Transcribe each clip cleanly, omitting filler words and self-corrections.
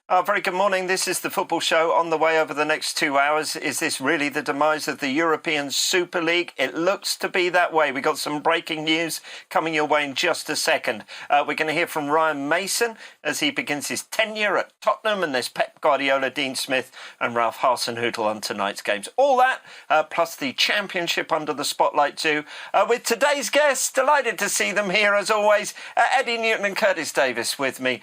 Very good morning. This is the Football Show on the way over the next 2 hours. Is this really the demise of the European Super League? It looks to be that way. We got some breaking news coming your way in just a second. We're going to hear from Ryan Mason as he begins his tenure at Tottenham, and there's Pep Guardiola, Dean Smith and Ralph Hasenhüttl on tonight's games. All that, plus the Championship under the spotlight too. With today's guests, delighted to see them here as always. Eddie Newton and Curtis Davis with me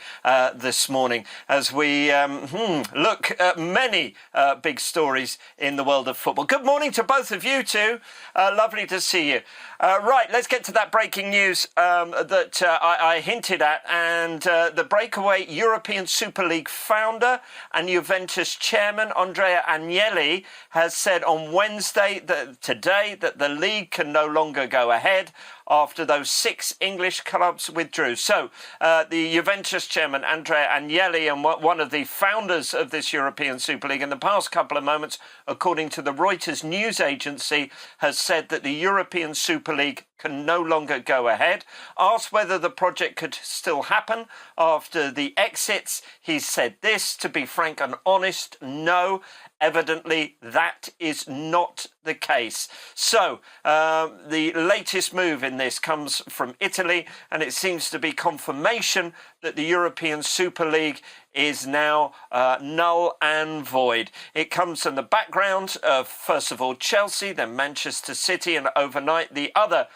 this morning as we look at many big stories in the world of football. Good morning to both of you too. Lovely to see you. Right, let's get to that breaking news that I hinted at. And the breakaway European Super League founder and Juventus chairman Andrea Agnelli has said on Wednesday, today, that the league can no longer go ahead after those 6 English clubs withdrew. So the Juventus chairman, Andrea Agnelli, and one of the founders of this European Super League in the past couple of moments, according to the Reuters news agency, has said that the European Super League can no longer go ahead. Asked whether the project could still happen after the exits, he said this: to be frank and honest, no. Evidently, that is not the case. So, the latest move in this comes from Italy, and it seems to be confirmation that the European Super League is now null and void. It comes from the background of, first of all, Chelsea, then Manchester City, and overnight the other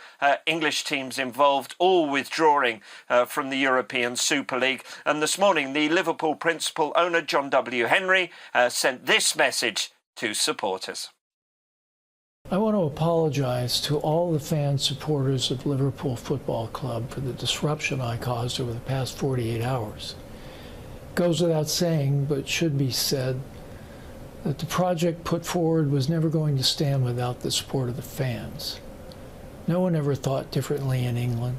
English teams involved, all withdrawing from the European Super League. And this morning, the Liverpool principal owner, John W. Henry, sent this message to supporters. I want to apologize to all the fan supporters of Liverpool Football Club for the disruption I caused over the past 48 hours. It goes without saying, but should be said, that the project put forward was never going to stand without the support of the fans. No one ever thought differently in England.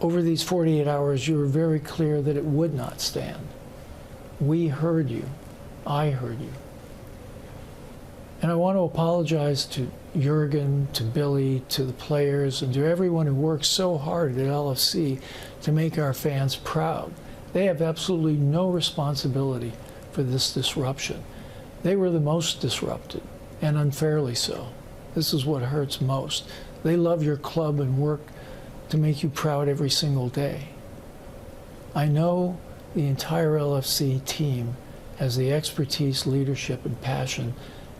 Over these 48 hours, you were very clear that it would not stand. We heard you. I heard you. And I want to apologize to Jurgen, to Billy, to the players, and to everyone who worked so hard at LFC to make our fans proud. They have absolutely no responsibility for this disruption. They were the most disrupted, and unfairly so. This is what hurts most. They love your club and work to make you proud every single day. I know the entire LFC team has the expertise, leadership, and passion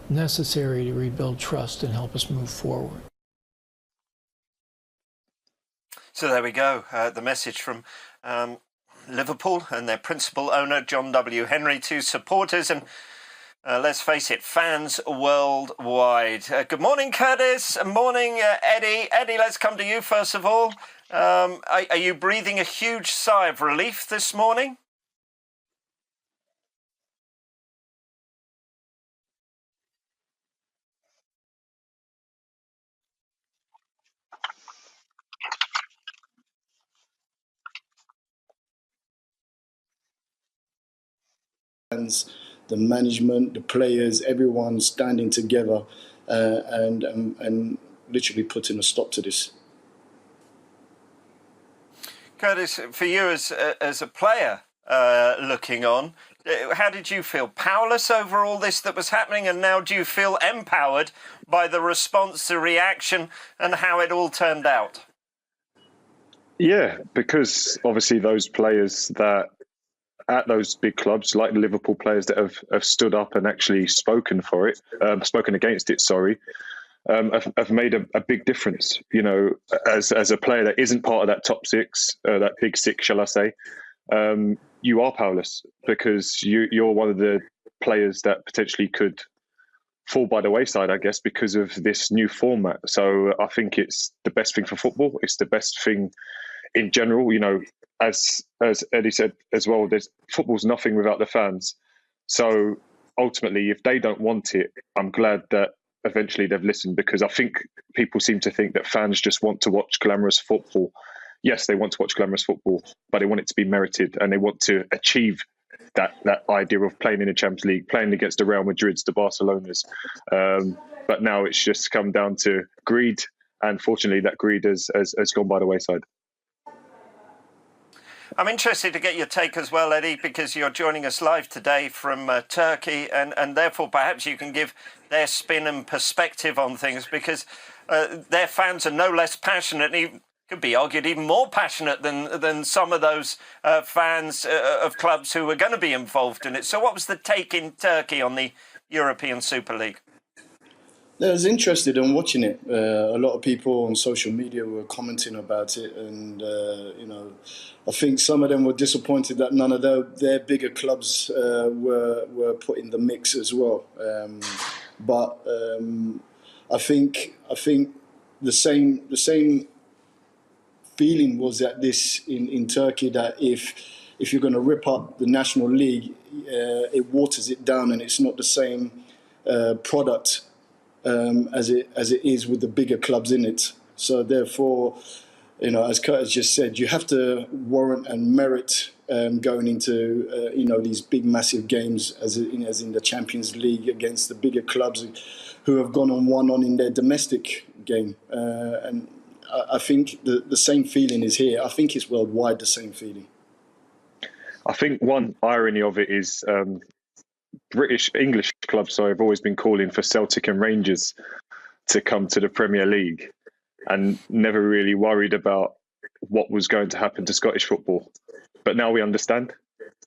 necessary to rebuild trust and help us move forward. So there we go, the message from Liverpool and their principal owner, John W. Henry, to supporters and, let's face it, fans worldwide. Good morning, Curtis. Morning, Eddie. Eddie, let's come to you first of all. Are you breathing a huge sigh of relief this morning? The management, the players, everyone standing together and literally putting a stop to this. Curtis, for you as a player looking on, how did you feel? Powerless over all this that was happening, and now do you feel empowered by the response, the reaction, and how it all turned out? Yeah, because obviously those players that at those big clubs, like the Liverpool players that have stood up and actually spoken against it, have made a big difference. You know, as a player that isn't part of that top 6, that big 6, shall I say, you are powerless because you're one of the players that potentially could fall by the wayside, I guess, because of this new format. So I think it's the best thing for football. It's the best thing in general. You know, as Eddie said as well, football's nothing without the fans. So ultimately, if they don't want it, I'm glad that eventually they've listened, because I think people seem to think that fans just want to watch glamorous football. Yes, they want to watch glamorous football, but they want it to be merited, and they want to achieve that idea of playing in the Champions League, playing against the Real Madrids, the Barcelonas. But now it's just come down to greed, and fortunately that greed has gone by the wayside. I'm interested to get your take as well, Eddie, because you're joining us live today from Turkey, and therefore perhaps you can give their spin and perspective on things, because their fans are no less passionate, even, could be argued even more passionate than some of those fans of clubs who were going to be involved in it. So what was the take in Turkey on the European Super League? I was interested in watching it. A lot of people on social media were commenting about it, and I think some of them were disappointed that none of their bigger clubs were put in the mix as well. But I think the same feeling was at this in Turkey, that if you're going to rip up the National League, it waters it down, and it's not the same product as it is with the bigger clubs in it. So therefore, as Curtis just said, you have to warrant and merit going into these big massive games as in the Champions League against the bigger clubs who have gone and won on in their domestic game. And I think the same feeling is here. I think it's worldwide, the same feeling. I think one irony of it is English clubs have always been calling for Celtic and Rangers to come to the Premier League, and never really worried about what was going to happen to Scottish football. But now we understand.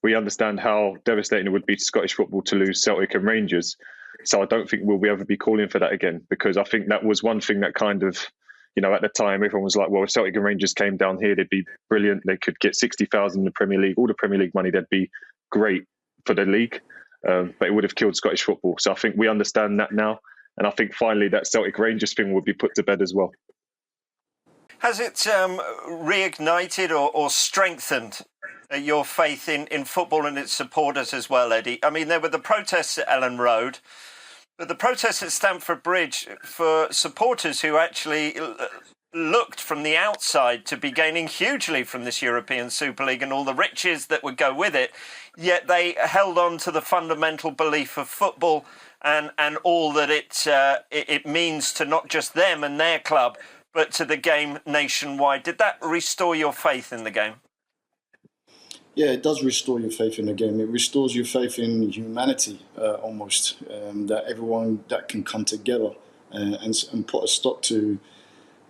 We understand how devastating it would be to Scottish football to lose Celtic and Rangers. So I don't think we'll ever be calling for that again, because I think that was one thing that kind of, at the time, everyone was like, well, if Celtic and Rangers came down here, they'd be brilliant. They could get 60,000 in the Premier League, all the Premier League money, they'd be great for the league. But it would have killed Scottish football. So I think we understand that now. And I think finally that Celtic Rangers thing will be put to bed as well. Has it reignited or strengthened your faith in football and its supporters as well, Eddie? I mean, there were the protests at Ellen Road, but the protests at Stamford Bridge for supporters who actually looked from the outside to be gaining hugely from this European Super League and all the riches that would go with it, yet they held on to the fundamental belief of football and all that it means to not just them and their club, but to the game nationwide. Did that restore your faith in the game? Yeah, it does restore your faith in the game. It restores your faith in humanity, almost, that everyone that can come together and put a stop to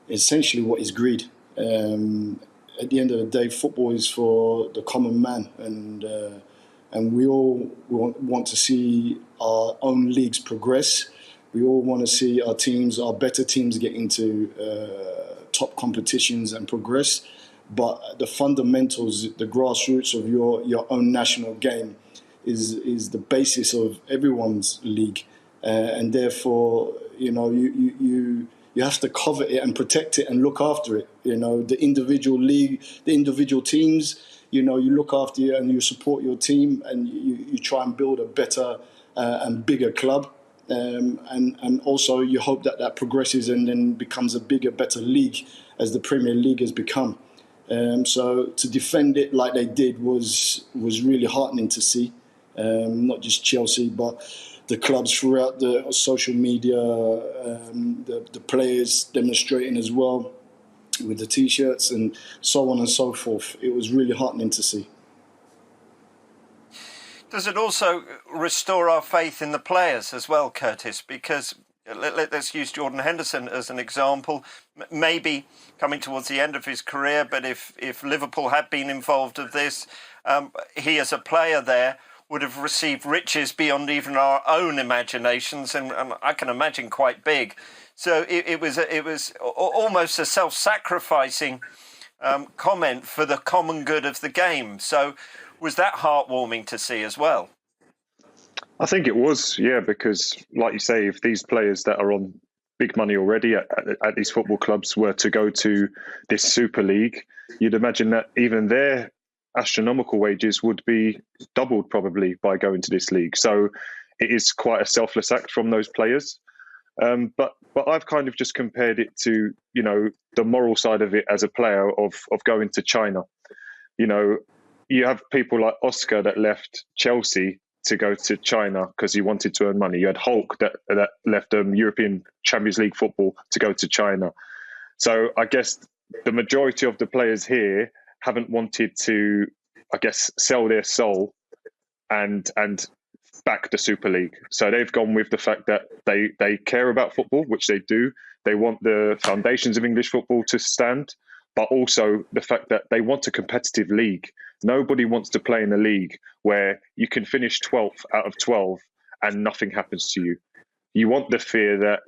essentially what is greed. At the end of the day, football is for the common man, and we all want to see our own leagues progress. We all want to see our better teams get into top competitions and progress. But the fundamentals, the grassroots of your own national game is the basis of everyone's league. And therefore, you have to covet it and protect it and look after it. The individual league, the individual teams, you look after it and you support your team, and you try and build a better and bigger club. And also you hope that progresses and then becomes a bigger, better league as the Premier League has become. So to defend it like they did was really heartening to see. Not just Chelsea, but the clubs throughout the social media, the players demonstrating as well with the T-shirts and so on and so forth. It was really heartening to see. Does it also restore our faith in the players as well, Curtis? Because let's use Jordan Henderson as an example. Maybe coming towards the end of his career, but if Liverpool had been involved of this, he as a player there would have received riches beyond even our own imaginations, and I can imagine quite big. So it was almost a self-sacrificing comment for the common good of the game. So was that heartwarming to see as well? I think it was, yeah, because like you say, if these players that are on big money already at these football clubs were to go to this Super League, you'd imagine that even their astronomical wages would be doubled probably by going to this league. So it is quite a selfless act from those players. But I've kind of just compared it to, the moral side of it as a player of going to China. You have people like Oscar that left Chelsea to go to China because he wanted to earn money. You had Hulk that left European Champions League football to go to China. So I guess the majority of the players here haven't wanted to, I guess, sell their soul and back the Super League. So they've gone with the fact that they care about football, which they do. They want the foundations of English football to stand, but also the fact that they want a competitive league. Nobody wants to play in a league where you can finish 12th out of 12 and nothing happens to you. You want the fear that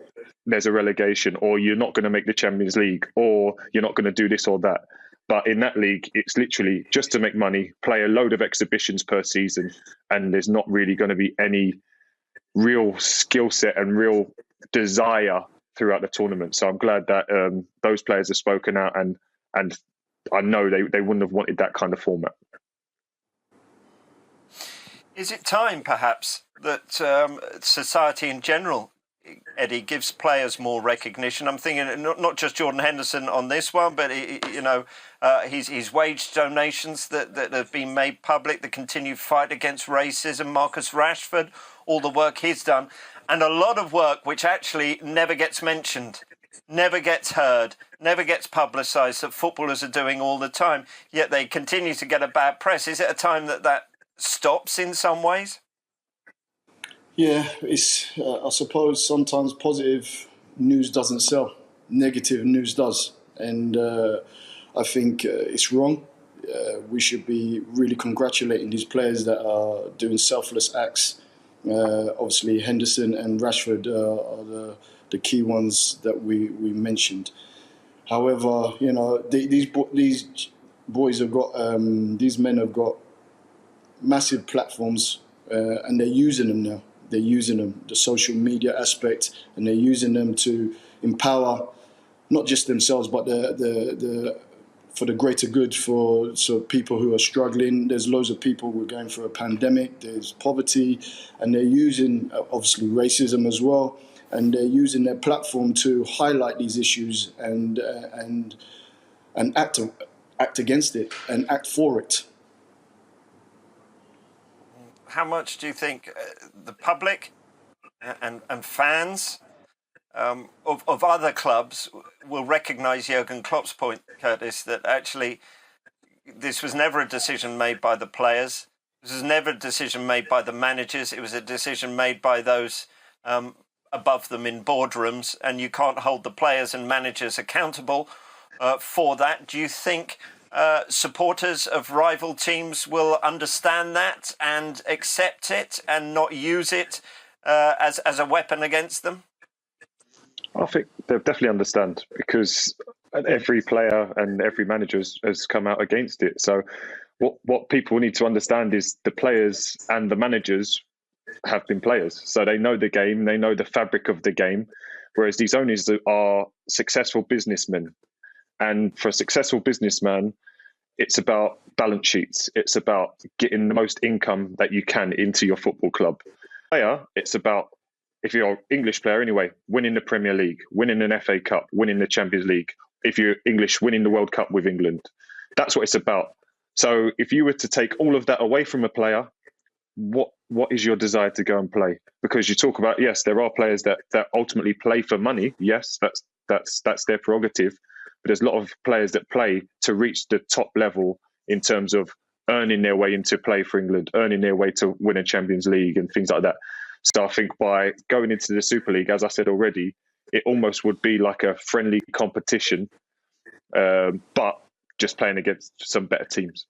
there's a relegation, or you're not going to make the Champions League, or you're not going to do this or that. But in that league, it's literally just to make money, play a load of exhibitions per season, and there's not really going to be any real skill set and real desire throughout the tournament. So I'm glad that those players have spoken out, and I know they wouldn't have wanted that kind of format. Is it time, perhaps, that society in general, Eddie, gives players more recognition? I'm thinking not just Jordan Henderson on this one, but his wage donations that have been made public, the continued fight against racism, Marcus Rashford, all the work he's done, and a lot of work which actually never gets mentioned, never gets heard, never gets publicised, that footballers are doing all the time, yet they continue to get a bad press. Is it a time that stops in some ways? Yeah, it's. I suppose sometimes positive news doesn't sell, negative news does, and I think it's wrong. We should be really congratulating these players that are doing selfless acts. Obviously, Henderson and Rashford are the key ones that we mentioned. However, these boys have got, these men have got massive platforms, and they're using them now. They're using them, the social media aspect, and they're using them to empower not just themselves, but for the greater good for people who are struggling. There's loads of people who are going through a pandemic. There's poverty, and they're using obviously racism as well, and they're using their platform to highlight these issues and act against it and act for it. How much do you think the public and fans of other clubs will recognise Jurgen Klopp's point, Curtis, that actually this was never a decision made by the players, this was never a decision made by the managers, it was a decision made by those above them in boardrooms, and you can't hold the players and managers accountable for that? Do you think supporters of rival teams will understand that and accept it and not use it as a weapon against them? I think they'll definitely understand, because every player and every manager has come out against it. So what people need to understand is the players and the managers have been players. So they know the game, they know the fabric of the game, whereas these owners are successful businessmen. And for a successful businessman, it's about balance sheets. It's about getting the most income that you can into your football club. It's about, if you're an English player anyway, winning the Premier League, winning an FA Cup, winning the Champions League. If you're English, winning the World Cup with England. That's what it's about. So if you were to take all of that away from a player, what is your desire to go and play? Because you talk about, yes, there are players that ultimately play for money. Yes, that's their prerogative. But there's a lot of players that play to reach the top level in terms of earning their way into play for England, earning their way to win a Champions League and things like that. So I think by going into the Super League, as I said already, it almost would be like a friendly competition, but just playing against some better teams.